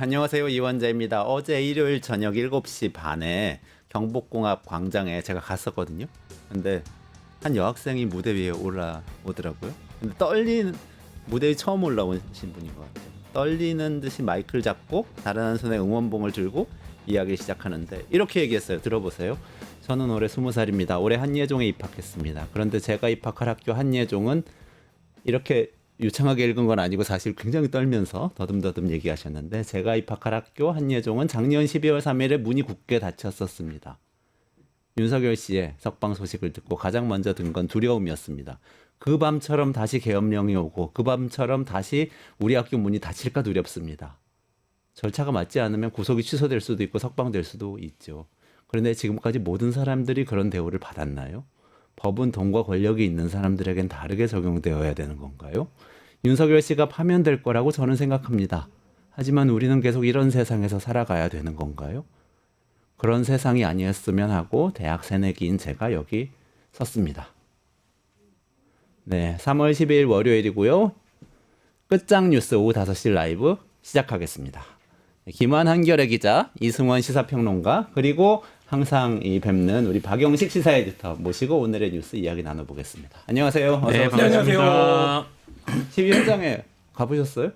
안녕하세요. 이원재입니다. 어제 일요일 저녁 7시 반에 경복궁 앞 광장에 제가 갔었거든요. 근데 한 여학생이 무대 위에 올라오더라고요. 근데 떨리는 무대에 처음 올라오신 분인 것 같아요. 떨리는 듯이 마이크를 잡고 다른 한 손에 응원봉을 들고 이야기 시작하는데 이렇게 얘기했어요. 들어보세요. 저는 올해 20살입니다. 올해 한예종에 입학했습니다. 그런데 제가 입학할 학교 한예종은 이렇게 유창하게 읽은 건 아니고 사실 굉장히 떨면서 더듬더듬 얘기하셨는데 제가 입학할 학교 한예종은 작년 12월 3일에 문이 굳게 닫혔었습니다. 윤석열 씨의 석방 소식을 듣고 가장 먼저 든 건 두려움이었습니다. 그 밤처럼 다시 계엄령이 오고 그 밤처럼 다시 우리 학교 문이 닫힐까 두렵습니다. 절차가 맞지 않으면 구속이 취소될 수도 있고 석방될 수도 있죠. 그런데 지금까지 모든 사람들이 그런 대우를 받았나요? 법은 돈과 권력이 있는 사람들에겐 다르게 적용되어야 되는 건가요? 윤석열 씨가 파면될 거라고 저는 생각합니다. 하지만 우리는 계속 이런 세상에서 살아가야 되는 건가요? 그런 세상이 아니었으면 하고 대학 새내기인 제가 여기 섰습니다. 네, 3월 12일 월요일이고요. 끝장 뉴스 오후 5시 라이브 시작하겠습니다. 김환 한겨레 기자, 이승원 시사평론가, 그리고 항상 뵙는 우리 박영식 시사 에디터 모시고 오늘의 뉴스 이야기 나눠보겠습니다. 안녕하세요. 어서 네, 오세요. 안녕하세요. 시위 현장에 가보셨어요?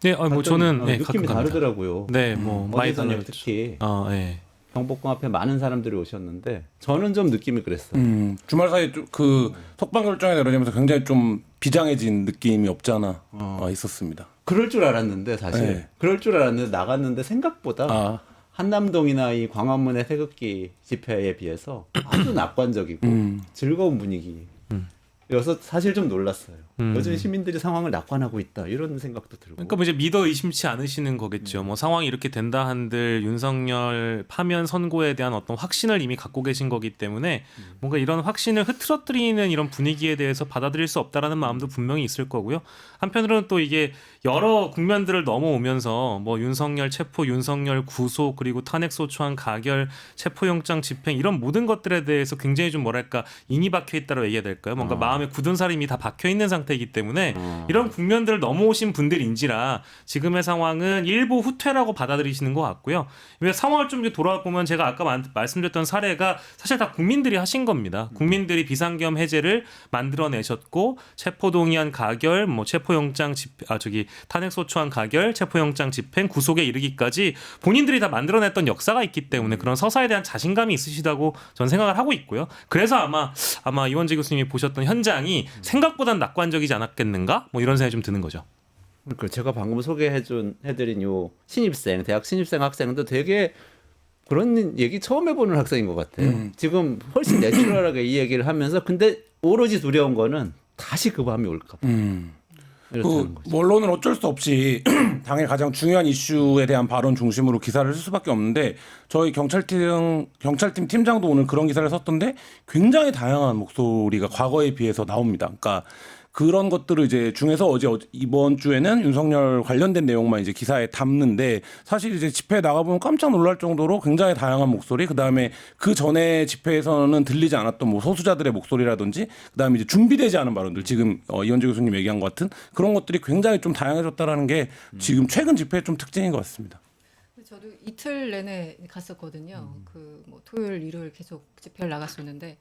네, 뭐 저는 느낌이 가끔 갑니다. 다르더라고요. 네, 뭐 많이 저녁 특히 네. 경복궁 앞에 많은 사람들이 오셨는데 저는 좀 느낌이 그랬어요. 주말 사이에 그 석방 결정이 내려지면서 굉장히 좀 비장해진 느낌이 없잖아 있었습니다. 그럴 줄 알았는데 사실 네. 그럴 줄 알았는데 나갔는데 생각보다 한남동이나 이 광화문의 태극기 집회에 비해서 아주 낙관적이고 즐거운 분위기여서 사실 좀 놀랐어요. 요즘 시민들이 상황을 낙관하고 있다 이런 생각도 들고. 그러니까 뭐 이제 믿어 의심치 않으시는 거겠죠. 뭐 상황이 이렇게 된다 한들 윤석열 파면 선고에 대한 어떤 확신을 이미 갖고 계신 거기 때문에 뭔가 이런 확신을 흐트러뜨리는 이런 분위기에 대해서 받아들일 수 없다라는 마음도 분명히 있을 거고요. 한편으로는 또 이게 여러 국면들을 넘어오면서 뭐 윤석열 체포, 윤석열 구속, 그리고 탄핵 소추안 가결, 체포영장 집행 이런 모든 것들에 대해서 굉장히 좀 뭐랄까 인이 박혀 있다고 얘기해야 될까요? 뭔가 마음에 굳은 살이 이미 다 박혀 있는 상태이기 때문에 이런 국면들을 넘어오신 분들인지라 지금의 상황은 일부 후퇴라고 받아들이시는 것 같고요. 상황을 좀 돌아와 보면 제가 아까 말씀드렸던 사례가 사실 다 국민들이 하신 겁니다. 국민들이 비상계엄 해제를 만들어내셨고 체포동의안 가결, 뭐 체포영장 탄핵소추안 가결, 체포영장 집행, 구속에 이르기까지 본인들이 다 만들어냈던 역사가 있기 때문에 그런 서사에 대한 자신감이 있으시다고 저는 생각을 하고 있고요. 그래서 아마 이원재 교수님이 보셨던 현장이 생각보단 낙관적이지 않았겠는가? 뭐 이런 생각이 좀 드는 거죠. 그러니까 제가 방금 해드린 요 신입생, 대학 신입생 학생도 되게 그런 얘기 처음 해보는 학생인 것 같아요. 지금 훨씬 내추럴하게 이 얘기를 하면서 근데 오로지 두려운 거는 다시 그 밤이 올까 봐. 그 언론은 어쩔 수 없이 당일 가장 중요한 이슈에 대한 발언 중심으로 기사를 쓸 수밖에 없는데 저희 경찰팀 팀장도 오늘 그런 기사를 썼던데 굉장히 다양한 목소리가 과거에 비해서 나옵니다. 그러니까 그런 것들을 이제 중에서 이번 주에는 윤석열 관련된 내용만 이제 기사에 담는데 사실 이제 집회에 나가보면 깜짝 놀랄 정도로 굉장히 다양한 목소리, 그 다음에 그 전에 집회에서는 들리지 않았던 뭐 소수자들의 목소리라든지, 그 다음에 이제 준비되지 않은 발언들, 지금 이현재 교수님 얘기한 것 같은 그런 것들이 굉장히 좀 다양해졌다라는 게 지금 최근 집회의 좀 특징인 것 같습니다. 저도 이틀 내내 갔었거든요. 그 뭐 토요일, 일요일 계속 집회를 나갔었는데.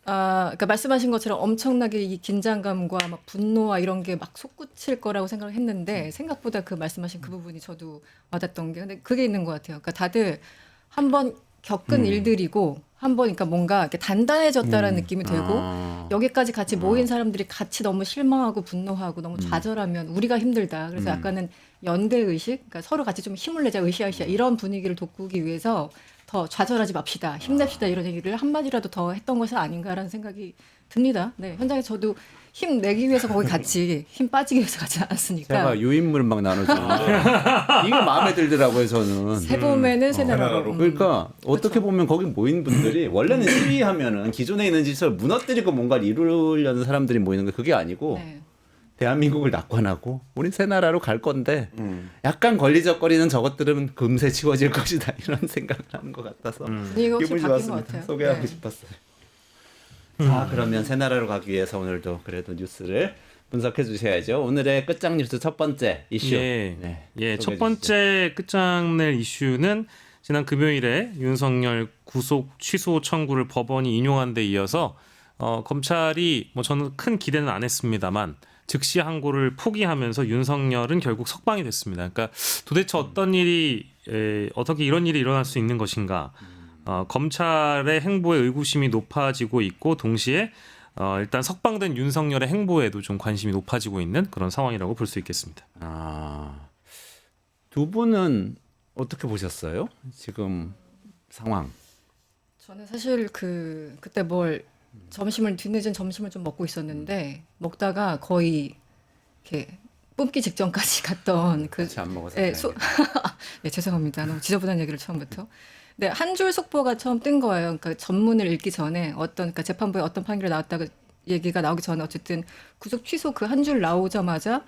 그러니까 말씀하신 것처럼 엄청나게 이 긴장감과 막 분노와 이런 게 막 솟구칠 거라고 생각을 했는데 생각보다 그 말씀하신 그 부분이 저도 와닿던 게 근데 그게 있는 것 같아요. 그러니까 다들 한번 겪은 일들이고 한번 그러니까 뭔가 이렇게 단단해졌다라는 느낌이 들고 여기까지 같이 모인 사람들이 같이 너무 실망하고 분노하고 너무 좌절하면 우리가 힘들다. 그래서 약간은 연대 의식, 그러니까 서로 같이 좀 힘을 내자 으쌰으쌰 이런 분위기를 돋구기 위해서 더 좌절하지 맙시다, 힘냅시다 이런 얘기를 한마디라도 더 했던 것이 아닌가라는 생각이 듭니다. 네, 현장에 저도 힘 내기 위해서 거기 같이 힘 빠지기 위해서 가지 않았으니까. 제가 유인물 막 나눠주는데 이게 마음에 들더라고요 저는. 새 봄에는 새 나라로. 그러니까 어떻게 보면 거기 모인 분들이 원래는 시위하면은 기존에 있는 짓을 무너뜨리고 뭔가를 이루려는 사람들이 모이는 거 그게 아니고 네. 대한민국을 낙관하고 우리 새 나라로 갈 건데 약간 걸리적거리는 저것들은 금세 지워질 것이다 이런 생각을 하는 것 같아서 이거 기분이 혹시 바뀐 것 좋았습니다. 같아요. 소개하고 네. 싶었어요. 자 그러면 새 나라로 가기 위해서 오늘도 그래도 뉴스를 분석해 주셔야죠. 오늘의 끝장 뉴스 첫 번째 이슈. 예, 네, 예, 소개해 첫 번째 끝장낼 이슈는 지난 금요일에 윤석열 구속 취소 청구를 법원이 인용한 데 이어서 검찰이 뭐 저는 큰 기대는 안 했습니다만 즉시 항고를 포기하면서 윤석열은 결국 석방이 됐습니다. 그러니까 도대체 어떻게 이런 일이 일어날 수 있는 것인가? 검찰의 행보에 의구심이 높아지고 있고 동시에 일단 석방된 윤석열의 행보에도 좀 관심이 높아지고 있는 그런 상황이라고 볼 수 있겠습니다. 두 분은 어떻게 보셨어요? 지금 상황. 저는 사실 그때 뒤늦은 점심을 좀 먹고 있었는데 먹다가 거의 이렇게 뿜기 직전까지 갔던 같이 안 먹어서. 네, 다행이네요. 네, 죄송합니다. 너무 지저분한 얘기를 처음부터. 네, 한 줄 속보가 처음 뜬 거예요. 그러니까 전문을 읽기 전에 그러니까 재판부에 어떤 판결이 나왔다고 얘기가 나오기 전에 어쨌든 구속 취소 그 한 줄 나오자마자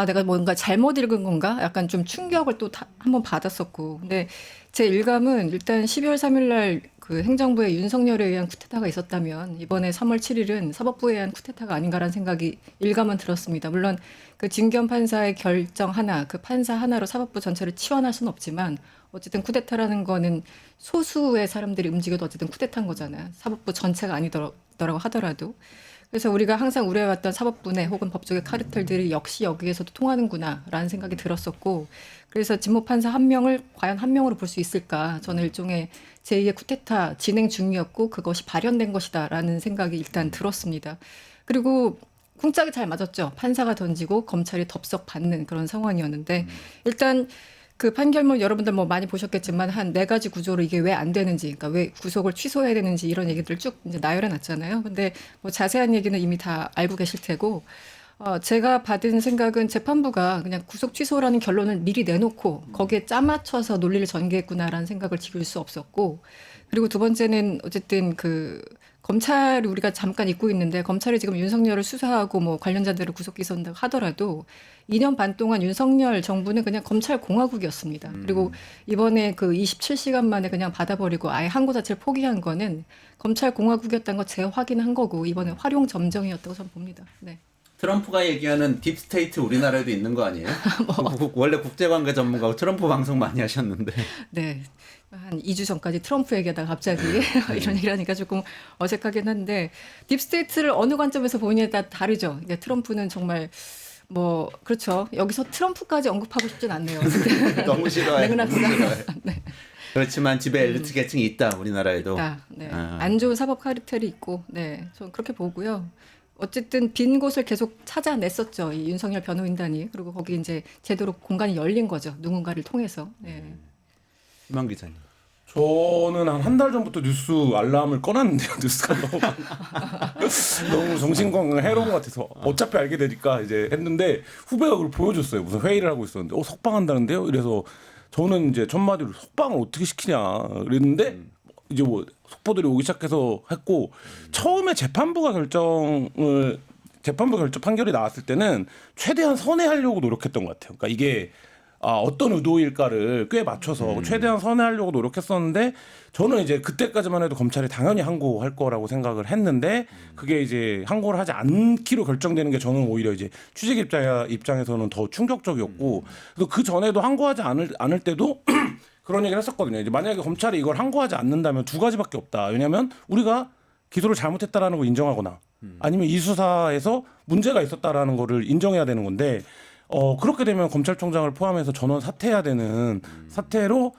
내가 뭔가 잘못 읽은 건가? 약간 좀 충격을 또 한번 받았었고. 근데 제 일감은 일단 12월 3일 날 그 행정부의 윤석열에 의한 쿠데타가 있었다면 이번에 3월 7일은 사법부에 의한 쿠데타가 아닌가라는 생각이 일감은 들었습니다. 물론 그 진견 판사의 결정 하나, 그 판사 하나로 사법부 전체를 치환할 수는 없지만 어쨌든 쿠데타라는 거는 소수의 사람들이 움직여도 어쨌든 쿠데타인 거잖아요. 사법부 전체가 아니더라고 하더라도. 그래서 우리가 항상 우려해왔던 사법부 내 혹은 법조계 카르텔들이 역시 여기에서도 통하는구나라는 생각이 들었었고 그래서 진모 판사 한 명을 과연 한 명으로 볼 수 있을까 저는 일종의 제2의 쿠데타 진행 중이었고 그것이 발현된 것이다라는 생각이 일단 들었습니다. 그리고 쿵짝이 잘 맞았죠. 판사가 던지고 검찰이 덥석 받는 그런 상황이었는데 일단 그 판결문 여러분들 뭐 많이 보셨겠지만 한 4가지 구조로 이게 왜 안 되는지, 그러니까 왜 구속을 취소해야 되는지 이런 얘기들을 쭉 이제 나열해 놨잖아요. 근데 뭐 자세한 얘기는 이미 다 알고 계실 테고, 제가 받은 생각은 재판부가 그냥 구속 취소라는 결론을 미리 내놓고 거기에 짜맞춰서 논리를 전개했구나라는 생각을 지울 수 없었고, 그리고 두 번째는 어쨌든 검찰이 우리가 잠깐 잊고 있는데 검찰이 지금 윤석열을 수사하고 뭐 관련자들을 구속 기소한다고 하더라도 2년 반 동안 윤석열 정부는 그냥 검찰 공화국이었습니다. 그리고 이번에 그 27시간 만에 그냥 받아버리고 아예 항고 자체를 포기한 거는 검찰 공화국이었다는 거 재확인한 거고 이번에 활용 점정이었다고 저는 봅니다. 네. 트럼프가 얘기하는 딥스테이트 우리나라에도 있는 거 아니에요? 원래 국제관계 전문가고 트럼프 방송 많이 하셨는데. 네. 한 2주 전까지 트럼프 얘기하다가 갑자기 이런 얘기를 하니까 조금 어색하긴 한데 딥스테이트를 어느 관점에서 보느냐에 따라 다르죠. 그러니까 트럼프는 정말 뭐 그렇죠. 여기서 트럼프까지 언급하고 싶진 않네요. 너무 싫어해. 너무 싫어해. 네. 그렇지만 집에 엘리트 계층이 있다 우리나라에도. 네. 안 좋은 사법 카르텔이 있고, 네, 저는 그렇게 보고요. 어쨌든 빈 곳을 계속 찾아냈었죠. 이 윤석열 변호인단이. 그리고 거기 이제 제대로 공간이 열린 거죠. 누군가를 통해서. 네. 김한 기자님. 저는 한 달 전부터 뉴스 알람을 꺼놨는데요. 뉴스가 너무 정신건강 해로운 것 같아서 어차피 알게 되니까 이제 했는데 후배가 그걸 보여줬어요. 무슨 회의를 하고 있었는데 석방한다는데요. 이래서 저는 이제 첫마디로 석방을 어떻게 시키냐 그랬는데 이제 뭐 속보들이 오기 시작해서 했고 처음에 재판부 결정 판결이 나왔을 때는 최대한 선회하려고 노력했던 것 같아요. 그러니까 이게 어떤 의도일까를 꽤 맞춰서 최대한 선회하려고 노력했었는데 저는 이제 그때까지만 해도 검찰이 당연히 항고할 거라고 생각을 했는데 그게 이제 항고를 하지 않기로 결정되는 게 저는 오히려 이제 취재 입장에서는 더 충격적이었고 그래서 그 전에도 항고하지 않을 때도 그런 얘기를 했었거든요. 이제 만약에 검찰이 이걸 항고하지 않는다면 두 가지밖에 없다. 왜냐하면 우리가 기소를 잘못했다라는 걸 인정하거나 아니면 이 수사에서 문제가 있었다라는 거를 인정해야 되는 건데 그렇게 되면 검찰총장을 포함해서 전원 사퇴해야 되는 사퇴로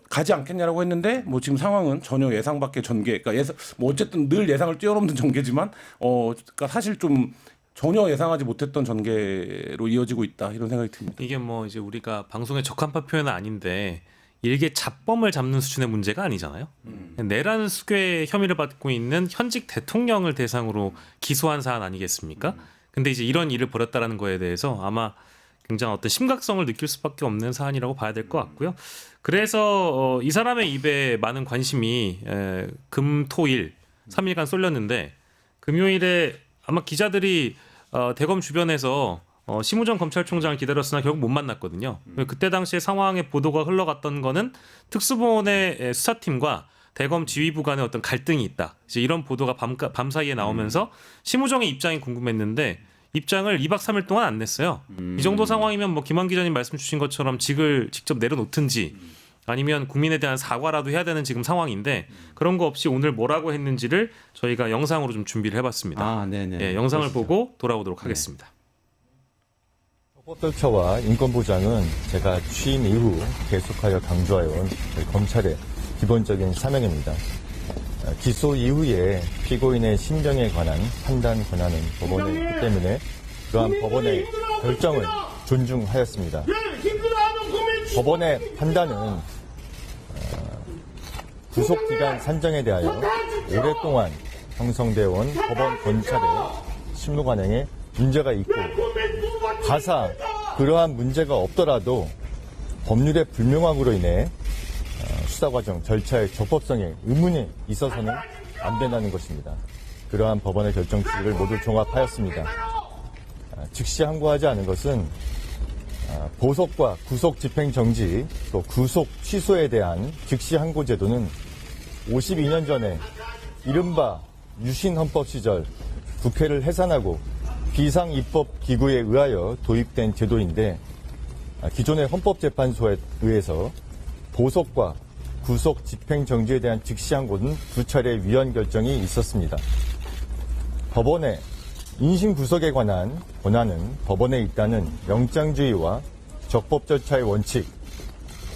가지 않겠냐라고 했는데 뭐 지금 상황은 전혀 예상 밖의 전개. 그러니까 뭐 어쨌든 늘 예상을 뛰어넘는 전개지만 그러니까 사실 좀 전혀 예상하지 못했던 전개로 이어지고 있다 이런 생각이 듭니다. 이게 뭐 이제 우리가 방송에 적합한 표현은 아닌데 일개 잡범을 잡는 수준의 문제가 아니잖아요. 내란 수괴 혐의를 받고 있는 현직 대통령을 대상으로 기소한 사안 아니겠습니까? 근데 이제 이런 일을 벌였다라는 거에 대해서 아마 굉장히 어떤 심각성을 느낄 수밖에 없는 사안이라고 봐야 될 것 같고요. 그래서 이 사람의 입에 많은 관심이 금, 토, 일 3일간 쏠렸는데 금요일에 아마 기자들이 대검 주변에서 심우정 검찰총장을 기다렸으나 결국 못 만났거든요. 그때 당시에 상황의 보도가 흘러갔던 거는 특수본의 수사팀과 대검 지휘부 간의 어떤 갈등이 있다. 이제 이런 보도가 밤 사이에 나오면서 심우정의 입장이 궁금했는데 입장을 2박 3일 동안 안 냈어요. 이 정도 상황이면 뭐 김한 기자님 말씀 주신 것처럼 직을 직접 내려놓든지 아니면 국민에 대한 사과라도 해야 되는 지금 상황인데 그런 거 없이 오늘 뭐라고 했는지를 저희가 영상으로 좀 준비를 해봤습니다. 아, 네네. 예, 영상을 보시죠. 보고 돌아오도록 하겠습니다. 헌법 절차와 인권 보장은 제가 취임 이후 계속하여 강조해온 저희 검찰의 기본적인 사명입니다. 기소 이후에 피고인의 심정에 관한 판단 권한은 법원에 있기 때문에 그러한 법원의 결정을 존중하였습니다. 법원의 판단은 구속기간 산정에 대하여 오랫동안 형성되어 온 법원 검찰의 실무관행에 문제가 있고 가사 그러한 문제가 없더라도 법률의 불명확으로 인해 수사과정 절차의 적법성에 의문이 있어서는 안 된다는 것입니다. 그러한 법원의 결정 취지를 모두 종합하였습니다. 즉시 항고하지 않은 것은 보석과 구속 집행정지 또 구속 취소에 대한 즉시 항고 제도는 52년 전에 이른바 유신 헌법 시절 국회를 해산하고 비상입법기구에 의하여 도입된 제도인데 기존의 헌법재판소에 의해서 보석과 구속 집행정지에 대한 즉시 항고는 2차례 위헌 결정이 있었습니다. 법원의 인신구속에 관한 권한은 법원에 있다는 영장주의와 적법 절차의 원칙,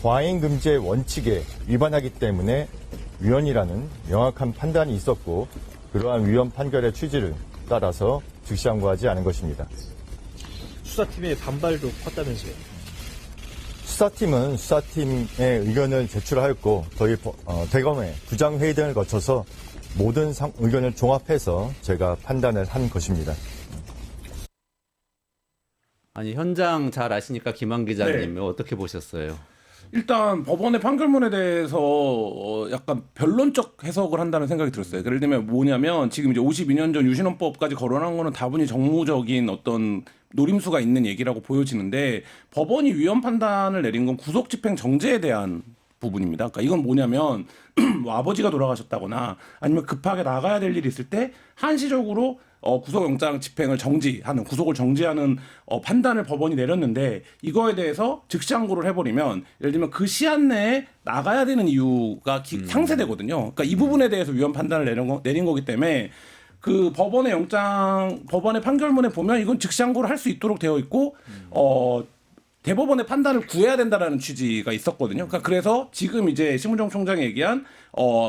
과잉금지의 원칙에 위반하기 때문에 위헌이라는 명확한 판단이 있었고 그러한 위헌 판결의 취지를 따라서 즉시 항고하지 않은 것입니다. 수사팀의 반발도 컸다면서요? 수사팀은 수사팀의 의견을 제출하였고 저희 대검의 부장회의 등을 거쳐서 모든 의견을 종합해서 제가 판단을 한 것입니다. 아니 현장 잘 아시니까 김한 기자님 어떻게 보셨어요? 일단 법원의 판결문에 대해서 약간 변론적 해석을 한다는 생각이 들었어요. 예를 들면 뭐냐면 지금 이제 52년 전 유신헌법까지 거론한 거는 다분히 정무적인 어떤 노림수가 있는 얘기라고 보여지는데 법원이 위헌 판단을 내린 건 구속 집행 정지에 대한 부분입니다. 그러니까 이건 뭐냐면 뭐 아버지가 돌아가셨다거나 아니면 급하게 나가야 될 일이 있을 때 한시적으로 구속영장 집행을 정지하는 구속을 정지하는 판단을 법원이 내렸는데 이거에 대해서 즉시 항고를 해버리면 예를 들면 그 시한 내에 나가야 되는 이유가 상쇄되거든요. 그러니까 이 부분에 대해서 위헌 판단을 내린 거기 때문에 그 법원의 판결문에 보면 이건 즉시 항고를 할 수 있도록 되어 있고 대법원의 판단을 구해야 된다라는 취지가 있었거든요. 그러니까 그래서 지금 이제 심우정 총장이 얘기한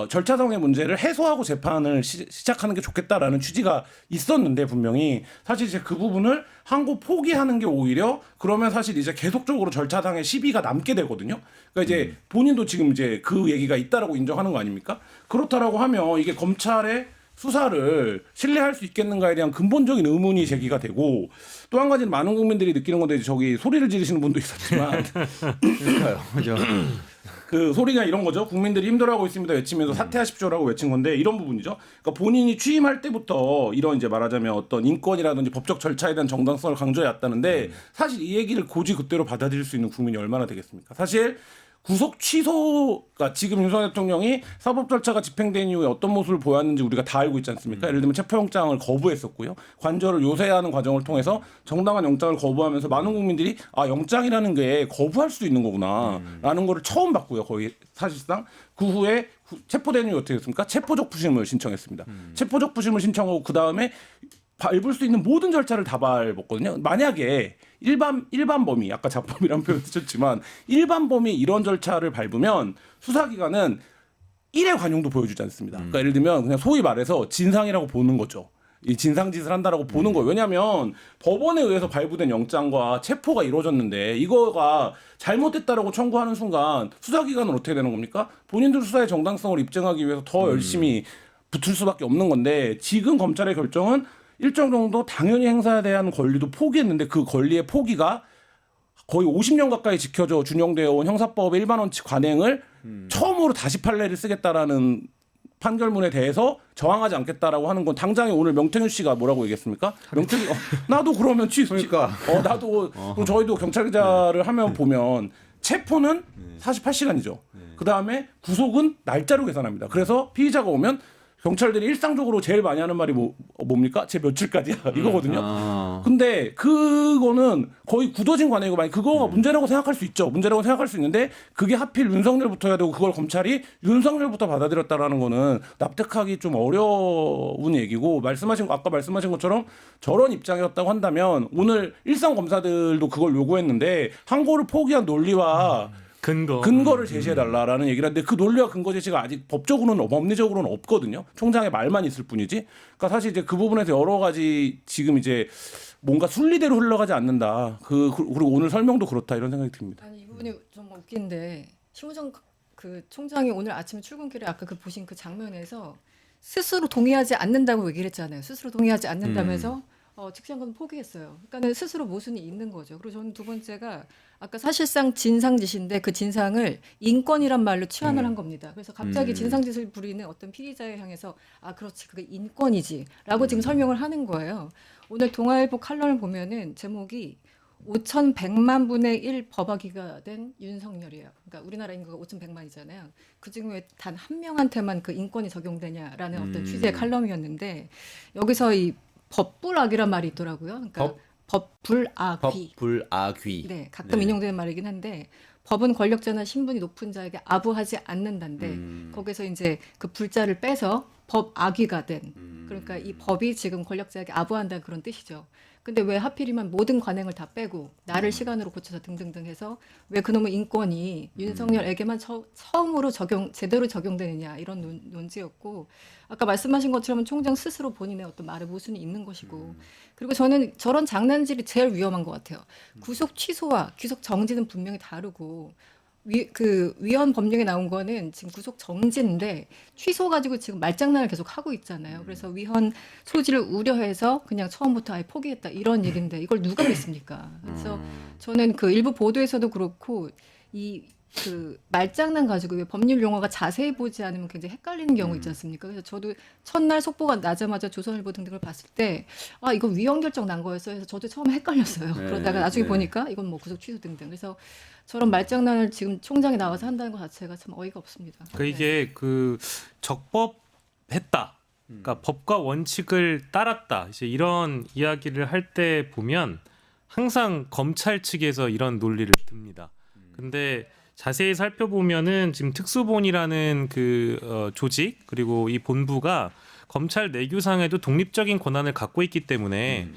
절차상의 문제를 해소하고 재판을 시작하는 게 좋겠다라는 취지가 있었는데 분명히 사실 이제 그 부분을 항고 포기하는 게 오히려 그러면 사실 이제 계속적으로 절차상의 시비가 남게 되거든요. 그러니까 이제 본인도 지금 이제 그 얘기가 있다라고 인정하는 거 아닙니까? 그렇다라고 하면 이게 검찰의 수사를 신뢰할 수 있겠는가에 대한 근본적인 의문이 제기가 되고 또 한 가지는 많은 국민들이 느끼는 건데 저기 소리를 지르시는 분도 있었지만 그러니까요. 그죠? 그 소리가 이런 거죠. 국민들이 힘들어하고 있습니다 외치면서 사퇴하십시오라고 외친 건데 이런 부분이죠. 그러니까 본인이 취임할 때부터 이런 이제 말하자면 어떤 인권이라든지 법적 절차에 대한 정당성을 강조해 왔다는데 사실 이 얘기를 고지 그대로 받아들일 수 있는 국민이 얼마나 되겠습니까? 사실 구속 취소가 지금 윤석열 대통령이 사법 절차가 집행된 이후에 어떤 모습을 보였는지 우리가 다 알고 있지 않습니까? 예를 들면 체포영장을 거부했었고요. 관저를 요새하는 과정을 통해서 정당한 영장을 거부하면서 많은 국민들이 아 영장이라는 게 거부할 수도 있는 거구나 라는 거를 처음 봤고요. 거의 사실상 그 후에 체포된 이후 어떻게 됐습니까? 체포적 부심을 신청했습니다. 체포적 부심을 신청하고 그다음에 밟을 수 있는 모든 절차를 다 밟았거든요. 만약에 일반 범위, 아까 자범이라는 표현 쓰셨지만 일반 범위 이런 절차를 밟으면 수사기관은 1의 관용도 보여주지 않습니다. 그러니까 예를 들면 그냥 소위 말해서 진상이라고 보는 거죠. 이 진상짓을 한다라고 보는 거예요. 왜냐하면 법원에 의해서 발부된 영장과 체포가 이루어졌는데 이거가 잘못됐다라고 청구하는 순간 수사기관은 어떻게 되는 겁니까? 본인들 수사의 정당성을 입증하기 위해서 더 열심히 붙을 수밖에 없는 건데 지금 검찰의 결정은 일정 정도 당연히 행사에 대한 권리도 포기했는데 그 권리의 포기가 거의 50년 가까이 지켜져 준용되어 온 형사법의 일반 원칙 관행을 처음으로 다시 판례를 쓰겠다라는 판결문에 대해서 저항하지 않겠다라고 하는 건 당장에 오늘 명태균 씨가 뭐라고 얘기했습니까? 명태균 나도 그러면 그러니까. 나도 그럼 저희도 경찰 기자를 하면 보면 체포는 48시간이죠. 그다음에 구속은 날짜로 계산합니다. 그래서 피의자가 오면 경찰들이 일상적으로 제일 많이 하는 말이 뭡니까? 제 며칠까지야 이거거든요. 아. 근데 그거는 거의 굳어진 관행이고 만약 그거가 문제라고 생각할 수 있죠. 문제라고 생각할 수 있는데 그게 하필 윤석열부터 해야 되고 그걸 검찰이 윤석열부터 받아들였다라는 거는 납득하기 좀 어려운 얘기고 아까 말씀하신 것처럼 저런 입장이었다고 한다면 오늘 일선 검사들도 그걸 요구했는데 항고를 포기한 논리와 근거를 제시해달라라는 얘기를 하는데 그 논리와 근거 제시가 아직 법리적으로는 없거든요. 총장의 말만 있을 뿐이지. 그러니까 사실 이제 그 부분에서 여러 가지 지금 이제 뭔가 순리대로 흘러가지 않는다. 그리고 오늘 설명도 그렇다 이런 생각이 듭니다. 아니 이 부분이 좀 웃긴데 심우정 그 총장이 오늘 아침 출근길에 아까 그 보신 그 장면에서 스스로 동의하지 않는다고 얘기를 했잖아요. 스스로 동의하지 않는다면서 직장건 포기했어요. 그러니까는 스스로 모순이 있는 거죠. 그리고 저는 두 번째가 아까 사실상 진상짓인데 그 진상을 인권이란 말로 치환을 한 겁니다. 그래서 갑자기 진상짓을 부리는 어떤 피의자에 향해서 아 그렇지 그게 인권이지라고 지금 설명을 하는 거예요. 오늘 동아일보 칼럼을 보면은 제목이 5,100만 분의 1 법학위가 된 윤석열이에요. 그러니까 우리나라 인구가 5,100만이잖아요. 그중에 단 한 명한테만 그 인권이 적용되냐라는 어떤 취지의 칼럼이었는데 여기서 이 법불악이란 말이 있더라고요. 그러니까 법불악위. 법불악위. 네, 가끔 인용되는 말이긴 한데 법은 권력자나 신분이 높은 자에게 아부하지 않는다인데 거기서 이제 그 불자를 빼서 법악위가 된 그러니까 이 법이 지금 권력자에게 아부한다는 그런 뜻이죠. 근데 왜 하필이면 모든 관행을 다 빼고 나를 시간으로 고쳐서 등등등 해서 왜 그놈의 인권이 윤석열에게만 처음으로 제대로 적용되느냐 이런 논지였고 아까 말씀하신 것처럼 총장 스스로 본인의 어떤 말에 모순이 있는 것이고 그리고 저는 저런 장난질이 제일 위험한 것 같아요. 구속 취소와 구속 정지는 분명히 다르고 위헌 법령에 나온 거는 지금 구속 정지인데 취소 가지고 지금 말장난을 계속 하고 있잖아요. 그래서 위헌 소지를 우려해서 그냥 처음부터 아예 포기했다 이런 얘기인데 이걸 누가 믿습니까? 그래서 저는 그 일부 보도에서도 그렇고 그 말장난 가지고 왜 법률 용어가 자세히 보지 않으면 굉장히 헷갈리는 경우 있지 않습니까? 그래서 저도 첫날 속보가 나자마자 조선일보 등등을 봤을 때 아 이거 위헌 결정 난 거였어요. 그래서 저도 처음에 헷갈렸어요. 네, 그러다가 나중에 네. 보니까 이건 뭐 구속 취소 등등. 그래서 저런 말장난을 지금 총장이 나와서 한다는 것 자체가 참 어이가 없습니다. 그러니까 이게 그 적법했다. 그러니까 법과 원칙을 따랐다. 이제 이런 이야기를 할 때 보면 항상 검찰 측에서 이런 논리를 듭니다. 근데 자세히 살펴보면은 지금 특수본이라는 조직 그리고 이 본부가 검찰 내규상에도 독립적인 권한을 갖고 있기 때문에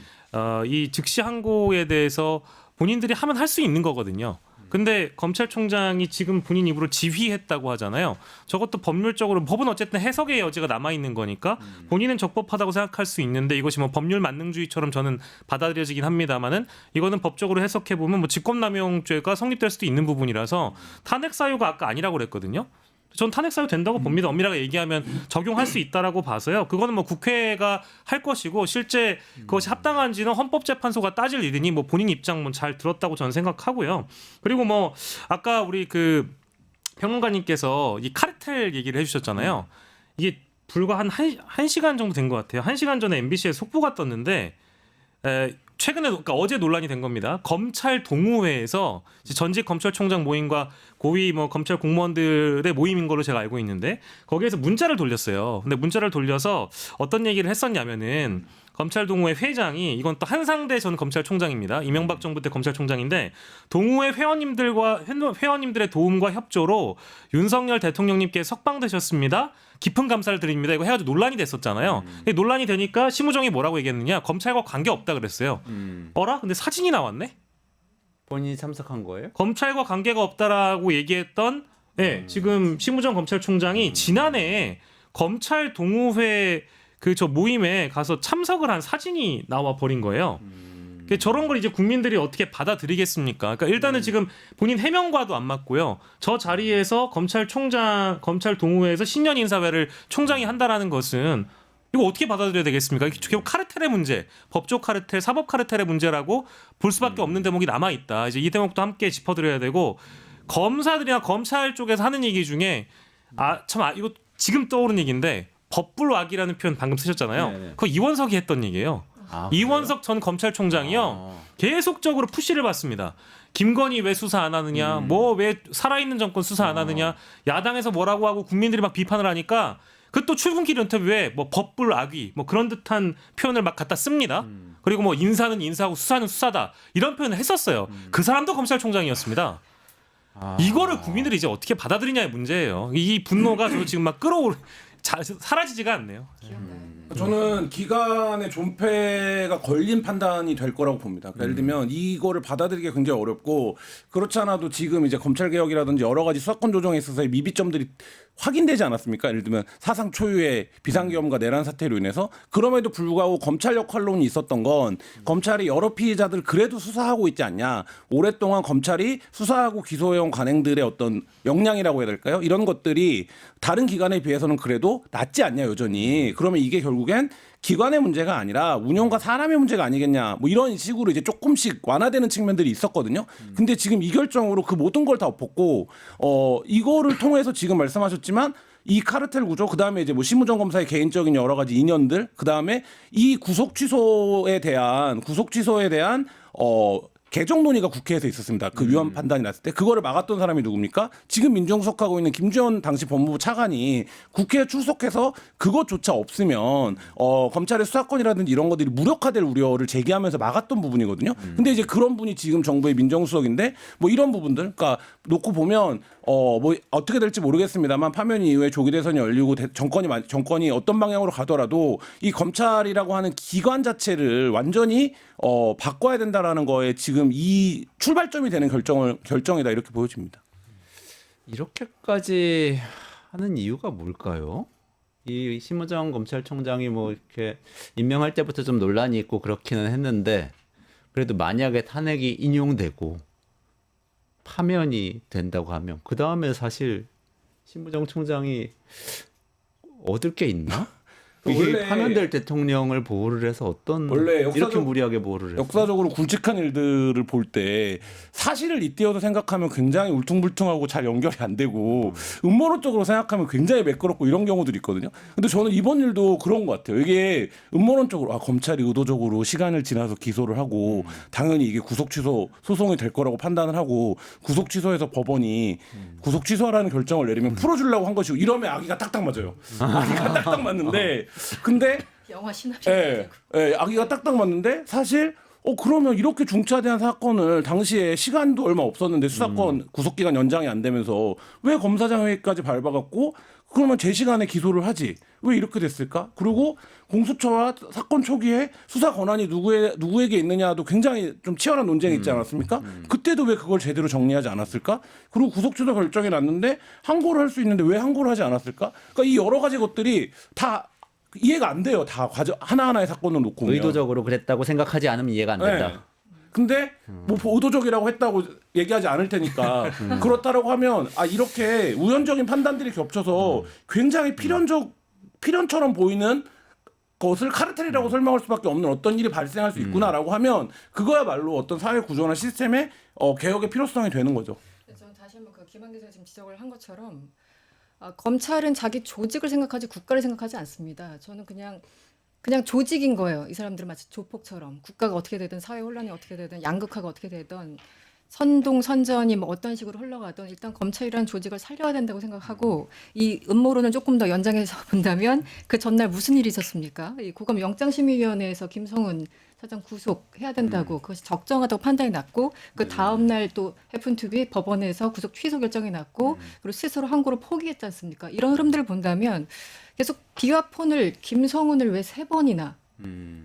이 즉시 항고에 대해서 본인들이 하면 할 수 있는 거거든요. 근데 검찰총장이 지금 본인 입으로 지휘했다고 하잖아요. 저것도 법률적으로 법은 어쨌든 해석의 여지가 남아 있는 거니까 본인은 적법하다고 생각할 수 있는데 이것이 뭐 법률 만능주의처럼 저는 받아들여지긴 합니다만은 이거는 법적으로 해석해 보면 뭐 직권남용죄가 성립될 수도 있는 부분이라서 탄핵 사유가 아까 아니라고 그랬거든요. 전 탄핵 사유 된다고 봅니다. 엄밀하게 얘기하면 적용할 수 있다라고 봐서요. 그거는 뭐 국회가 할 것이고 실제 그것이 합당한지는 헌법재판소가 따질 일이니 뭐 본인 입장 뭐 잘 들었다고 저는 생각하고요. 그리고 뭐 아까 우리 그 평론가님께서 이 카르텔 얘기를 해주셨잖아요. 이게 불과 한 1시간 정도 된 것 같아요. 1시간 전에 MBC에 속보가 떴는데 최근에 그러니까 어제 논란이 된 겁니다. 검찰 동호회에서 전직 검찰총장 모임과 고위 뭐 검찰 공무원들의 모임인 걸로 제가 알고 있는데 거기에서 문자를 돌렸어요. 근데 문자를 돌려서 어떤 얘기를 했었냐면은 검찰 동호회 회장이 이건 또 한상대 전 검찰총장입니다. 이명박 정부 때 검찰총장인데 동호회 회원님들의 도움과 협조로 윤석열 대통령님께 석방되셨습니다. 깊은 감사를 드립니다. 이거 해가지고 논란이 됐었잖아요. 논란이 되니까 심우정이 뭐라고 얘기했느냐? 검찰과 관계 없다 그랬어요. 어라? 근데 사진이 나왔네? 본인이 참석한 거예요? 검찰과 관계가 없다라고 얘기했던 지금 심우정 검찰총장이 지난해 검찰 동호회 저 모임에 가서 참석을 한 사진이 나와 버린 거예요. 저런 걸 이제 국민들이 어떻게 받아들이겠습니까? 그러니까 일단은 지금 본인 해명과도 안 맞고요. 저 자리에서 검찰 동호회에서 신년 인사회를 총장이 한다라는 것은 이거 어떻게 받아들여야 되겠습니까? 결국 카르텔의 문제, 법적 카르텔, 사법 카르텔의 문제라고 볼 수밖에 없는 대목이 남아 있다. 이제 이 대목도 함께 짚어드려야 되고 검사들이나 검찰 쪽에서 하는 얘기 중에 이거 지금 떠오른 얘기인데 법불악이라는 표현 방금 쓰셨잖아요. 네네. 그거 이원석이 했던 얘기예요. 이원석 전 검찰총장이요. 계속적으로 푸시를 받습니다. 김건희 왜 수사 안 하느냐, 뭐 왜 살아있는 정권 수사 안 하느냐, 야당에서 뭐라고 하고 국민들이 막 비판을 하니까 그 또 출근길 인터뷰에 뭐 법불 악의 뭐 그런 듯한 표현을 막 갖다 씁니다. 그리고 뭐 인사는 인사하고 수사는 수사다 이런 표현을 했었어요. 그 사람도 검찰총장이었습니다. 이거를 국민들이 이제 어떻게 받아들이냐의 문제예요. 이 분노가 저 지금 막 사라지지가 않네요. 저는 기간의 존폐가 걸린 판단이 될 거라고 봅니다. 그러니까 예를 들면 이거를 받아들이기 굉장히 어렵고 그렇지 않아도 지금 이제 검찰 개혁이라든지 여러 가지 수사권 조정에 있어서의 미비점들이 확인되지 않았습니까? 예를 들면 사상 초유의 비상계엄과 내란 사태로 인해서 그럼에도 불구하고 검찰 역할론이 있었던 건 검찰이 여러 피의자들 그래도 수사하고 있지 않냐. 오랫동안 검찰이 수사하고 기소해온 관행들의 어떤 역량이라고 해야 될까요? 이런 것들이 다른 기관에 비해서는 그래도 낫지 않냐 여전히. 그러면 이게 결국엔 기관의 문제가 아니라 운영과 사람의 문제가 아니겠냐. 뭐 이런 식으로 이제 조금씩 완화되는 측면들이 있었거든요. 근데 지금 이 결정으로 그 모든 걸 다 엎었고 이거를 통해서 지금 말씀하셨지만 이 카르텔 구조 그다음에 이제 뭐 심우정 검사의 개인적인 여러 가지 인연들 그다음에 이 구속 취소에 대한 개정 논의가 국회에서 있었습니다. 그 위헌 판단이 났을 때 그거를 막았던 사람이 누굽니까? 지금 민정수석하고 있는 김주현 당시 법무부 차관이 국회에 출석해서 그것조차 없으면 검찰의 수사권이라든지 이런 것들이 무력화될 우려를 제기하면서 막았던 부분이거든요. 근데 이제 그런 분이 지금 정부의 민정수석인데 뭐 이런 부분들, 그러니까 놓고 보면 뭐 어떻게 될지 모르겠습니다만 파면 이후에 조기 대선이 열리고 정권이 어떤 방향으로 가더라도 이 검찰이라고 하는 기관 자체를 완전히 바꿔야 된다라는 거에 지금 이 출발점이 되는 결정이다 이렇게 보여집니다. 이렇게까지 하는 이유가 뭘까요? 이 심우정 검찰총장이 뭐 이렇게 임명할 때부터 좀 논란이 있고 그렇기는 했는데 그래도 만약에 탄핵이 인용되고 파면이 된다고 하면 그 다음에 사실 심우정 총장이 얻을 게 있나? 이게 파면될 대통령을 보호를 해서 어떤 원래 이렇게 무리하게 보호를 해서 역사적으로 굵직한 일들을 볼 때 사실을 잇대어서 생각하면 굉장히 울퉁불퉁하고 잘 연결이 안 되고 음모론적으로 생각하면 굉장히 매끄럽고 이런 경우들이 있거든요. 근데 저는 이번 일도 그런 것 같아요. 이게 음모론적으로 검찰이 의도적으로 시간을 지나서 기소를 하고 당연히 이게 구속 취소 소송이 될 거라고 판단을 하고 구속 취소해서 법원이 구속 취소하라는 결정을 내리면 풀어주려고 한 것이고 이러면 아기가 딱딱 맞아요. 아기가 딱딱 맞는데 근데 영화 신화비. 아기가 딱딱 맞는데 사실 그러면 이렇게 중차대한 사건을 당시에 시간도 얼마 없었는데 수사권 구속기간 연장이 안 되면서 왜 검사장 회의까지 밟아갖고 그러면 제 시간에 기소를 하지 왜 이렇게 됐을까? 그리고 공수처와 사건 초기에 수사 권한이 누구에게 있느냐도 굉장히 좀 치열한 논쟁이 있지 않았습니까? 그때도 왜 그걸 제대로 정리하지 않았을까? 그리고 구속 취소 결정이 났는데 항고를 할 수 있는데 왜 항고를 하지 않았을까? 그러니까 이 여러 가지 것들이 다 이해가 안 돼요. 다 하나하나의 사건을 놓고 보면. 의도적으로 그랬다고 생각하지 않으면 이해가 안 된다. 네. 근데 뭐 의도적이라고 했다고 얘기하지 않을 테니까 그렇다라고 하면 이렇게 우연적인 판단들이 겹쳐서 굉장히 필연처럼 보이는 것을 카르텔이라고 설명할 수밖에 없는 어떤 일이 발생할 수 있구나라고 하면 그거야말로 어떤 사회 구조나 시스템의 개혁의 필요성이 되는 거죠. 저는 다시 한번 그 김한 기자가 지금 지적을 한 것처럼 검찰은 자기 조직을 생각하지 국가를 생각하지 않습니다. 저는 그냥 조직인 거예요. 이 사람들은 마치 조폭처럼 국가가 어떻게 되든 사회 혼란이 어떻게 되든 양극화가 어떻게 되든 선동선전이 뭐 어떤 식으로 흘러가든 일단 검찰이라는 조직을 살려야 된다고 생각하고 이 음모론을 조금 더 연장해서 본다면 그 전날 무슨 일이 있었습니까? 이 고검 영장심의위원회에서 김성은 사장 구속해야 된다고 그것이 적정하다고 판단이 났고 그 다음 날 또 해픈투비 법원에서 구속 취소 결정이 났고 그리고 스스로 항고를 포기했지 않습니까? 이런 흐름들을 본다면 계속 비화폰을 김성훈을 왜 3번이나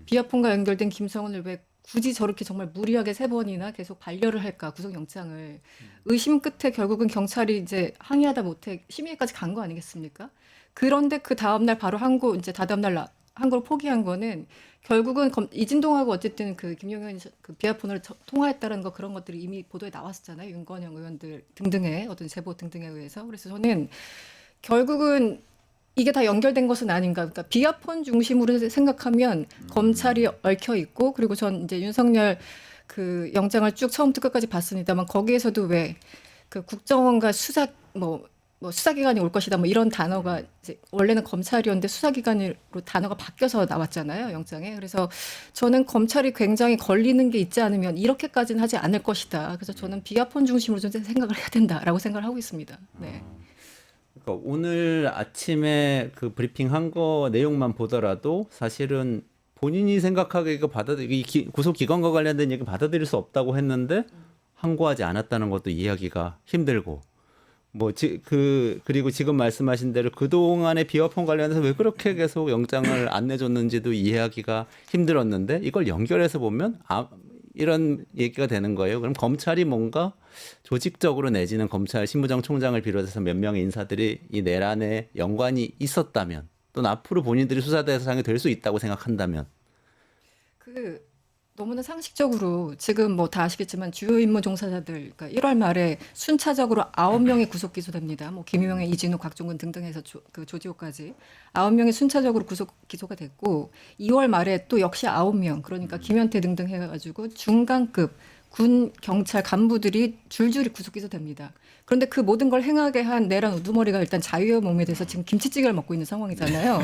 비화폰과 연결된 김성훈을 왜 굳이 저렇게 정말 무리하게 3번이나 계속 반려를 할까 구속영장을 의심 끝에 결국은 경찰이 이제 항의하다 못해 심의까지 간 거 아니겠습니까? 그런데 그 다음 날 바로 항고 이제 다다음 날 항고를 포기한 거는 결국은 이진동하고 어쨌든 그 김용현 그 비화폰을 통화했다는 거 그런 것들이 이미 보도에 나왔었잖아요. 윤건영 의원들 등등의 어떤 제보 등등에 의해서. 그래서 저는 결국은 이게 다 연결된 것은 아닌가. 그러니까 비화폰 중심으로 생각하면 검찰이 얽혀 있고 그리고 전 이제 윤석열 그 영장을 쭉 처음부터 끝까지 봤습니다만 거기에서도 왜 그 국정원과 수사기관이 올 것이다 뭐 이런 단어가 이제 원래는 검찰이었는데 수사기관으로 단어가 바뀌어서 나왔잖아요 영장에. 그래서 저는 검찰이 굉장히 걸리는 게 있지 않으면 이렇게까지는 하지 않을 것이다. 그래서 저는 비화폰 중심으로 좀 생각을 해야 된다라고 생각을 하고 있습니다. 네. 그러니까 오늘 아침에 그 브리핑 한 거 내용만 보더라도 사실은 본인이 생각하기에 이거 구속 기간과 관련된 얘기 받아들일 수 없다고 했는데 항고하지 않았다는 것도 이해하기가 힘들고 그리고 지금 말씀하신 대로 그동안의 비화폰 관련해서 왜 그렇게 계속 영장을 안 내줬는지도 이해하기가 힘들었는데 이걸 연결해서 보면 이런 얘기가 되는 거예요. 그럼 검찰이 뭔가 조직적으로 내지는 검찰 신무정 총장을 비롯해서 몇 명의 인사들이 이 내란에 연관이 있었다면 또는 앞으로 본인들이 수사 대상이 될 수 있다고 생각한다면 너무나 상식적으로 지금 뭐 다 아시겠지만 주요 임무 종사자들 그러니까 1월 말에 순차적으로 9명이 구속 기소됩니다. 뭐 김유영의 이진우, 곽종근 등등해서 그 조지호까지 9명이 순차적으로 구속 기소가 됐고 2월 말에 또 역시 9명 그러니까 김현태 등등 해가지고 중간급 군 경찰 간부들이 줄줄이 구속 기소됩니다. 그런데 그 모든 걸 행하게 한 내란 우두머리가 일단 자유의 몸에 대해서 지금 김치찌개를 먹고 있는 상황이잖아요.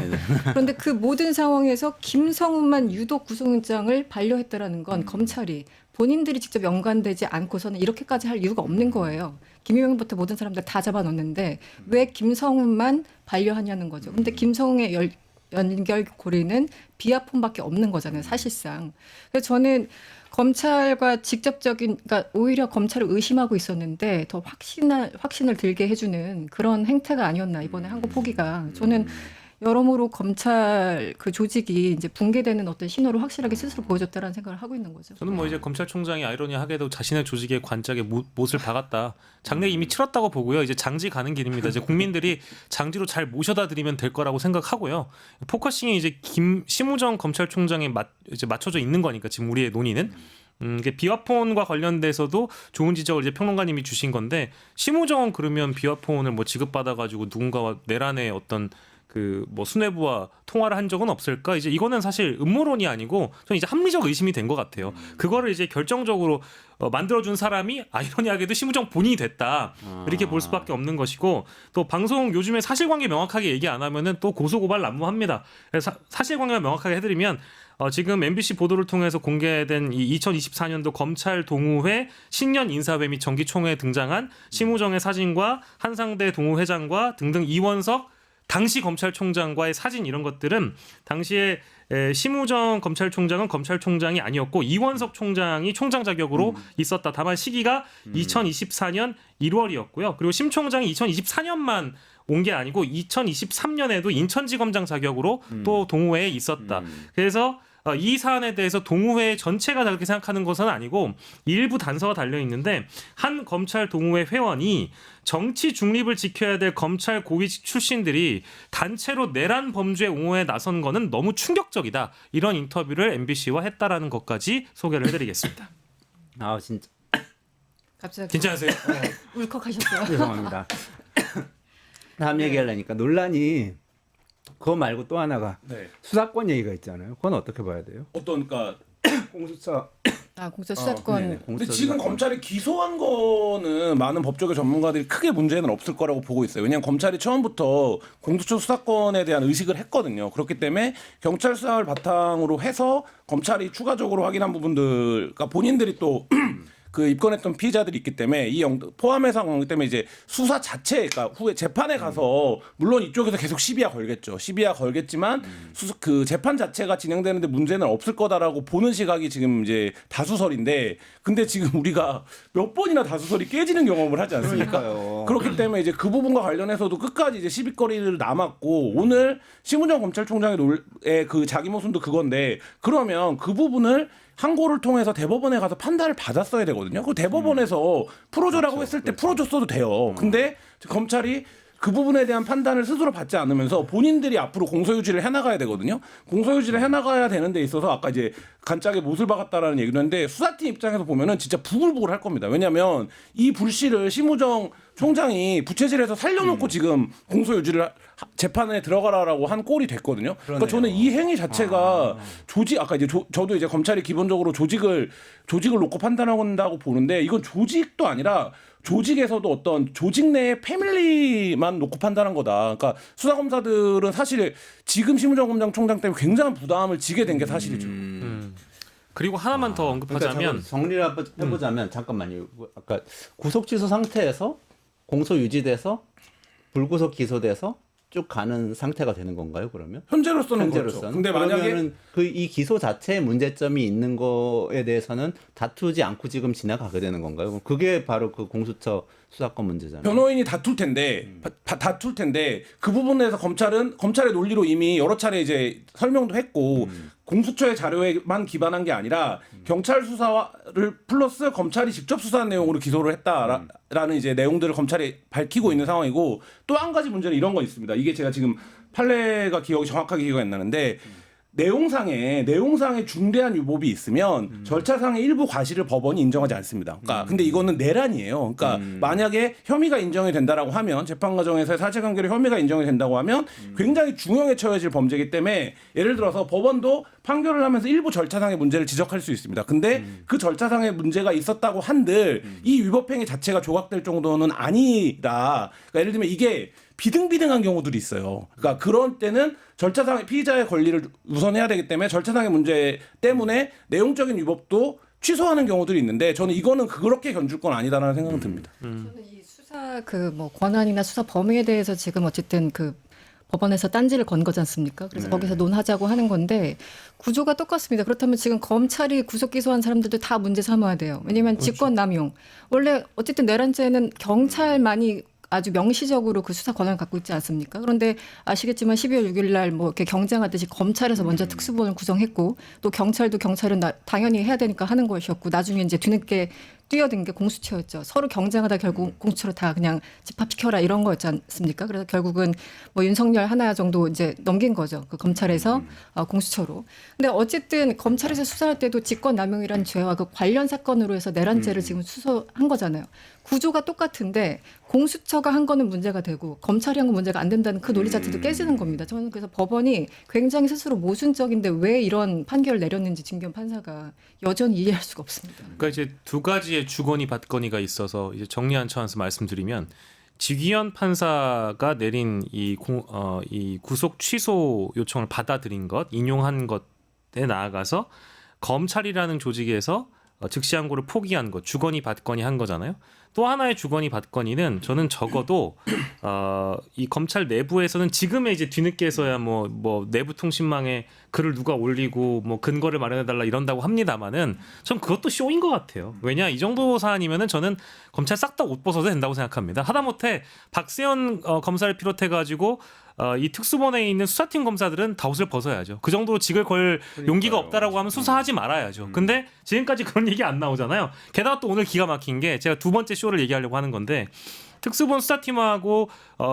그런데 그 모든 상황에서 김성훈만 유독 구속영장을 반려했다라는 건 검찰이 본인들이 직접 연관되지 않고서는 이렇게까지 할 이유가 없는 거예요. 김유영부터 모든 사람들 다 잡아놓는데 왜 김성훈만 반려하냐는 거죠. 근데 김성훈의 연결고리는 비아폰밖에 없는 거잖아요, 사실상. 그래서 저는 검찰과 직접적인, 그러니까 오히려 검찰을 의심하고 있었는데 더 확신을 들게 해주는 그런 행태가 아니었나 이번에 항고 포기가. 저는 여러모로 검찰 그 조직이 이제 붕괴되는 어떤 신호를 확실하게 스스로 보여줬다라는 생각을 하고 있는 거죠. 저는 뭐 이제 검찰총장이 아이러니하게도 자신의 조직의 관짝에 못을 박았다. 장례 이미 치렀다고 보고요. 이제 장지 가는 길입니다. 이제 국민들이 장지로 잘 모셔다 드리면 될 거라고 생각하고요. 포커싱이 이제 심우정 검찰총장에 이제 맞춰져 있는 거니까 지금 우리의 논의는. 이게 비화폰과 관련돼서도 좋은 지적을 이제 평론가님이 주신 건데 심우정은 그러면 비화폰을 뭐 지급받아가지고 누군가와 내란의 어떤 그 뭐 수뇌부와 통화를 한 적은 없을까? 이제 이거는 사실 음모론이 아니고 저는 이제 합리적 의심이 된 것 같아요. 그거를 이제 결정적으로 만들어준 사람이 아이러니하게도 심우정 본인이 됐다 이렇게 볼 수밖에 없는 것이고 또 방송 요즘에 사실관계 명확하게 얘기 안 하면은 또 고소고발 난무합니다. 그래서 사실관계만 명확하게 해드리면 지금 MBC 보도를 통해서 공개된 이 2024년도 검찰 동우회 신년 인사회 및 정기총회에 등장한 심우정의 사진과 한상대 동우회장과 등등 이원석 당시 검찰총장과의 사진 이런 것들은 당시에 심우정 검찰총장은 검찰총장이 아니었고 이원석 총장이 총장 자격으로 있었다. 다만 시기가 2024년 1월이었고요. 그리고 심 총장이 2024년만 온 게 아니고 2023년에도 인천지검장 자격으로 또 동호회에 있었다. 그래서 이 사안에 대해서 동호회 전체가 그렇게 생각하는 것은 아니고 일부 단서가 달려 있는데 한 검찰 동호회 회원이 정치 중립을 지켜야 될 검찰 고위 출신들이 단체로 내란 범죄 옹호에 나선 거는 너무 충격적이다. 이런 인터뷰를 MBC와 했다라는 것까지 소개를 해드리겠습니다. 아 진짜 갑자기 괜찮으세요? 울컥하셨어요. 죄송합니다. 다음 얘기하려니까 논란이 그거 말고 또 하나가 네. 수사권 얘기가 있잖아요. 그건 어떻게 봐야 돼요? 어떤 그러니까 공수처 공수처 수사권. 네네, 근데 공수처 지금 수사권. 검찰이 기소한 거는 많은 법조계 전문가들이 크게 문제는 없을 거라고 보고 있어요. 왜냐하면 검찰이 처음부터 공수처 수사권에 대한 의식을 했거든요. 그렇기 때문에 경찰 수사를 바탕으로 해서 검찰이 추가적으로 확인한 부분들, 그러니까 본인들이 또 그 입건했던 피의자들이 있기 때문에 포함해서 한 거기 때문에 이제 수사 자체, 그러니까 후에 재판에 가서 물론 이쪽에서 계속 시비가 걸겠죠. 시비가 걸겠지만 그 재판 자체가 진행되는데 문제는 없을 거다라고 보는 시각이 지금 이제 다수설인데, 근데 지금 우리가 몇 번이나 다수설이 깨지는 경험을 하지 않습니까? 그러니까요. 그렇기 때문에 이제 그 부분과 관련해서도 끝까지 이제 시비거리를 남았고, 오늘 심우정 검찰총장의 그 자기 모순도 그건데, 그러면 그 부분을 항고를 통해서 대법원에 가서 판단을 받았어야 되거든요. 그 대법원에서 풀어줘라고 했을 때 풀어줬어도 돼요. 근데 검찰이 그 부분에 대한 판단을 스스로 받지 않으면서 본인들이 앞으로 공소유지를 해나가야 되거든요. 공소유지를 해나가야 되는 데 있어서 아까 이제 간짝에 못을 박았다라는 얘기를 했는데, 수사팀 입장에서 보면은 진짜 부글부글 할 겁니다. 왜냐하면 이 불씨를 심우정 총장이 부채질해서 살려놓고 지금 공소유지를 재판에 들어가라라고 한 꼴이 됐거든요. 그러니까 저는 이 행위 자체가 아까 이제 저도 이제 검찰이 기본적으로 조직을 놓고 판단한다고 보는데, 이건 조직도 아니라 조직에서도 어떤 조직 내의 패밀리만 놓고 판단한 거다. 그러니까 수사검사들은 사실 지금 심우정 검찰총장 때문에 굉장한 부담을 지게 된 게 사실이죠. 그리고 하나만 더 언급하자면 그러니까 정리를 한번 해보자면 잠깐만요. 아까 구속 취소 상태에서 공소 유지돼서 불구속 기소돼서 쭉 가는 상태가 되는 건가요? 그러면? 현재로서는 그렇죠. 현재로서는. 근데 만약에 그러면은 그 이 기소 자체에 문제점이 있는 거에 대해서는 다투지 않고 지금 지나가게 되는 건가요? 그럼 그게 바로 그 공수처 수사권 문제잖아요. 변호인이 다툴 텐데 다툴 텐데 그 부분에서 검찰의 논리로 이미 여러 차례 이제 설명도 했고 공수처의 자료에만 기반한 게 아니라 경찰 수사를 플러스 검찰이 직접 수사한 내용으로 기소를 했다라는 이제 내용들을 검찰이 밝히고 있는 상황이고 또 한 가지 문제는 이런 거 있습니다. 이게 제가 지금 판례가 정확하게 기억이 안 나는데 내용상에 중대한 위법이 있으면 절차상의 일부 과실을 법원이 인정하지 않습니다. 그러니까 근데 이거는 내란이에요. 그러니까 만약에 혐의가 인정이 된다라고 하면 재판 과정에서의 사실관계로 혐의가 인정이 된다고 하면 굉장히 중형에 처해질 범죄이기 때문에 예를 들어서 법원도 판결을 하면서 일부 절차상의 문제를 지적할 수 있습니다. 근데 그 절차상의 문제가 있었다고 한들 이 위법행위 자체가 조각될 정도는 아니다. 그러니까 예를 들면 이게 비등비등한 경우들이 있어요. 그러니까 그런 때는 절차상의 피의자의 권리를 우선해야 되기 때문에 절차상의 문제 때문에 내용적인 위법도 취소하는 경우들이 있는데 저는 이거는 그렇게 견줄 건 아니다라는 생각은 듭니다. 저는 이 수사 그 뭐 권한이나 수사 범위에 대해서 지금 어쨌든 그 법원에서 딴지를 건 거지 않습니까? 그래서 거기서 논하자고 하는 건데 구조가 똑같습니다. 그렇다면 지금 검찰이 구속 기소한 사람들도 다 문제 삼아야 돼요. 왜냐하면 직권 남용 원래 어쨌든 내란죄는 경찰만이 아주 명시적으로 그 수사 권한을 갖고 있지 않습니까? 그런데 아시겠지만 12월 6일 날 뭐 이렇게 경쟁하듯이 검찰에서 먼저 특수본을 구성했고 또 경찰도 경찰은 당연히 해야 되니까 하는 것이었고 나중에 이제 뒤늦게 뛰어든 게 공수처였죠. 서로 경쟁하다 결국 공수처로 다 그냥 집합시켜라 이런 거였지 않습니까? 그래서 결국은 뭐 윤석열 하나 정도 이제 넘긴 거죠. 그 검찰에서 공수처로. 근데 어쨌든 검찰에서 수사할 때도 직권남용이라는 죄와 그 관련 사건으로 해서 내란죄를 지금 수사한 거잖아요. 구조가 똑같은데 공수처가 한 거는 문제가 되고 검찰이 한 건 문제가 안 된다는 그 논리 자체도 깨지는 겁니다. 저는 그래서 법원이 굉장히 스스로 모순적인데 왜 이런 판결을 내렸는지 진경 판사가 여전히 이해할 수가 없습니다. 그러니까 이제 두 가지의 주거니 받거니가 있어서 이제 정리한 차원에서 말씀드리면 지기현 판사가 내린 이 구속 취소 요청을 받아들인 것, 인용한 것에 나아가서 검찰이라는 조직에서 즉시항고를 포기한 것, 주거니 받거니 한 거잖아요. 또 하나의 주거니 받거니는 저는 적어도 이 검찰 내부에서는 지금의 이제 뒤늦게서야 뭐 내부 통신망에 글을 누가 올리고 뭐 근거를 마련해달라 이런다고 합니다만은 전 그것도 쇼인 것 같아요. 왜냐 이 정도 사안이면은 저는 검찰 싹 다 옷 벗어도 된다고 생각합니다. 하다못해 박세현 검사를 비롯해가지고 이 특수본에 있는 수사팀 검사들은 다 옷을 벗어야죠. 그 정도로 직을 걸 용기가 없다라고 하면 수사하지 말아야죠. 근데 지금까지 그런 얘기 안 나오잖아요. 게다가 또 오늘 기가 막힌 게 제가 두 번째 쇼를 얘기하려고 하는 건데 특수본 수사팀하고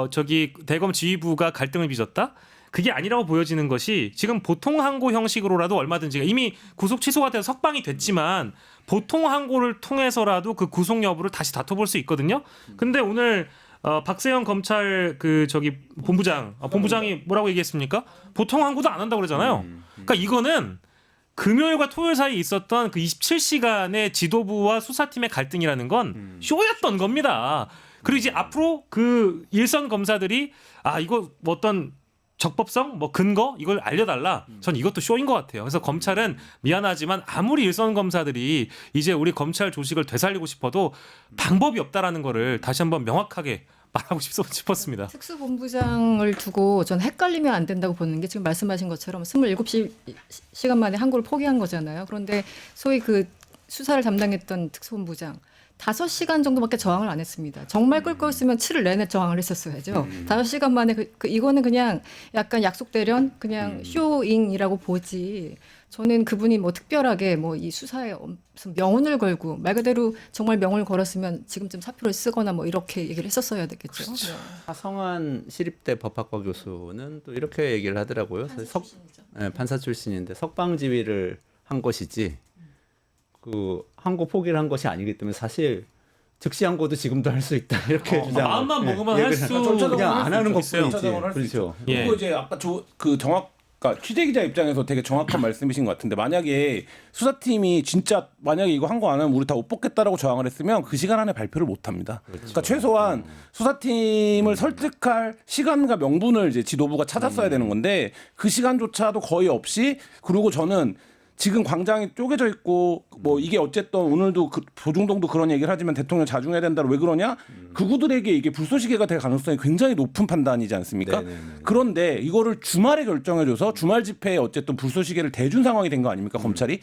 저기 대검 지휘부가 갈등을 빚었다? 그게 아니라고 보여지는 것이 지금 보통 항고 형식으로라도 얼마든지 이미 구속 취소가 돼서 석방이 됐지만 보통 항고를 통해서라도 그 구속 여부를 다시 다퉈볼 수 있거든요. 근데 오늘 박세현 검찰 그 저기 본부장이 뭐라고 얘기했습니까? 보통 항고도 안 한다고 그러잖아요. 그러니까 이거는 금요일과 토요일 사이에 있었던 그 27시간의 지도부와 수사팀의 갈등이라는 건 쇼였던 겁니다. 그리고 이제 앞으로 그 일선 검사들이 이거 뭐 어떤 적법성, 뭐 근거 이걸 알려달라. 전 이것도 쇼인 것 같아요. 그래서 검찰은 미안하지만 아무리 일선 검사들이 이제 우리 검찰 조직을 되살리고 싶어도 방법이 없다라는 거를 다시 한번 명확하게 말하고 싶었습니다. 특수본부장을 두고 전 헷갈리면 안 된다고 보는 게 지금 말씀하신 것처럼 27시간 만에 항고를 포기한 거잖아요. 그런데 소위 그 수사를 담당했던 특수본부장 5시간 정도밖에 저항을 안 했습니다. 정말 끌 거였으면 7일 내내 저항을 했었어야죠. 5시간 만에 이거는 그냥 약간 약속 대련 그냥 쇼잉이라고 보지. 저는 그분이 뭐 특별하게 뭐 이 수사에 무슨 명운을 걸고 말 그대로 정말 명운을 걸었으면 지금쯤 사표를 쓰거나 뭐 이렇게 얘기를 했었어야 됐겠죠. 그렇죠. 네. 하성한 시립대 법학과 교수는 또 이렇게 얘기를 하더라고요. 판사 출신인데 석방 지휘를 한 것이지 그 항고 포기를 한 것이 아니기 때문에 사실 즉시 항고도 지금도 할 수 있다 이렇게 주장. 마음만 먹으면 할 수 그냥 안 하는 있어요. 것뿐이지. 그렇죠. 예. 그리고 이제 아까 그러니까 취재 기자 입장에서 되게 정확한 말씀이신 것 같은데 만약에 수사팀이 진짜 만약에 이거 한 거 안 하면 우리 다 못 뽑겠다라고 저항을 했으면 그 시간 안에 발표를 못 합니다. 그러니까 최소한 수사팀을 설득할 시간과 명분을 이제 지도부가 찾았어야 되는 건데 그 시간조차도 거의 없이 그리고 저는 지금 광장이 쪼개져 있고 뭐 이게 어쨌든 오늘도 조중동도 그런 얘기를 하지만 대통령 자중해야 된다. 왜 그러냐? 극우들에게 이게 불쏘시개가 될 가능성이 굉장히 높은 판단이지 않습니까? 네네네. 그런데 이거를 주말에 결정해줘서 주말 집회에 어쨌든 불쏘시개를 대준 상황이 된 거 아닙니까? 검찰이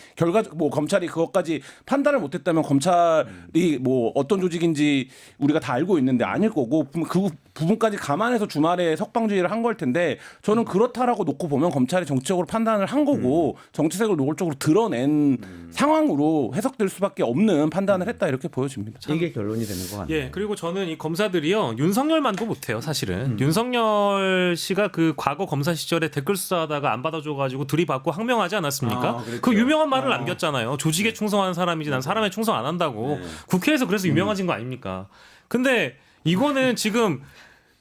뭐 검찰이 그것까지 판단을 못했다면 검찰이 뭐 어떤 조직인지 우리가 다 알고 있는데 아닐 거고 그 부분까지 감안해서 주말에 석방주의를 한 걸 텐데 저는 그렇다라고 놓고 보면 검찰이 정치적으로 판단을 한 거고 정치색을 노골적으로 드러낸 상황으로 해석될 수밖에 없는 판단을 했다 이렇게 보여집니다. 이게 결론이 되는 것 같네요. 예, 그리고 저는 이 검사들이요 윤석열만도 못해요 사실은. 윤석열 씨가 그 과거 검사 시절에 댓글 수사하다가 안 받아줘가지고 들이받고 항명하지 않았습니까? 그랬죠. 그 유명한 말을 남겼잖아요. 조직에 충성하는 사람이지 난 사람에 충성 안 한다고. 국회에서 그래서 유명해진 거 아닙니까? 근데 이거는 지금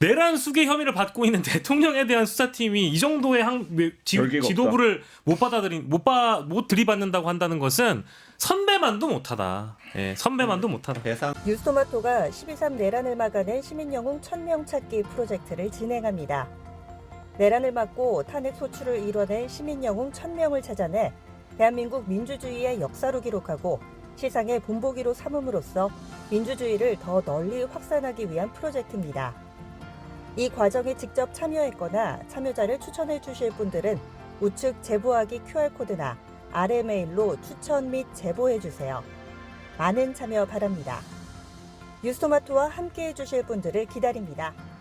내란 수계 혐의를 받고 있는 대통령에 대한 수사팀이 이 정도의 별개가 지도부를 못 들이받는다고 한다는 것은 선배만도 못하다. 예, 선배만도 못하다. 대상 뉴스토마토가 12.3 내란을 막아낸 시민영웅 1000명 찾기 프로젝트를 진행합니다. 내란을 막고 탄핵 소추를 이뤄낸 시민영웅 1000명을 찾아내 대한민국 민주주의의 역사로 기록하고 시상의 본보기로 삼음으로써 민주주의를 더 널리 확산하기 위한 프로젝트입니다. 이 과정에 직접 참여했거나 참여자를 추천해 주실 분들은 우측 제보하기 QR코드나 아래 메일로 추천 및 제보해 주세요. 많은 참여 바랍니다. 뉴스토마토와 함께해 주실 분들을 기다립니다.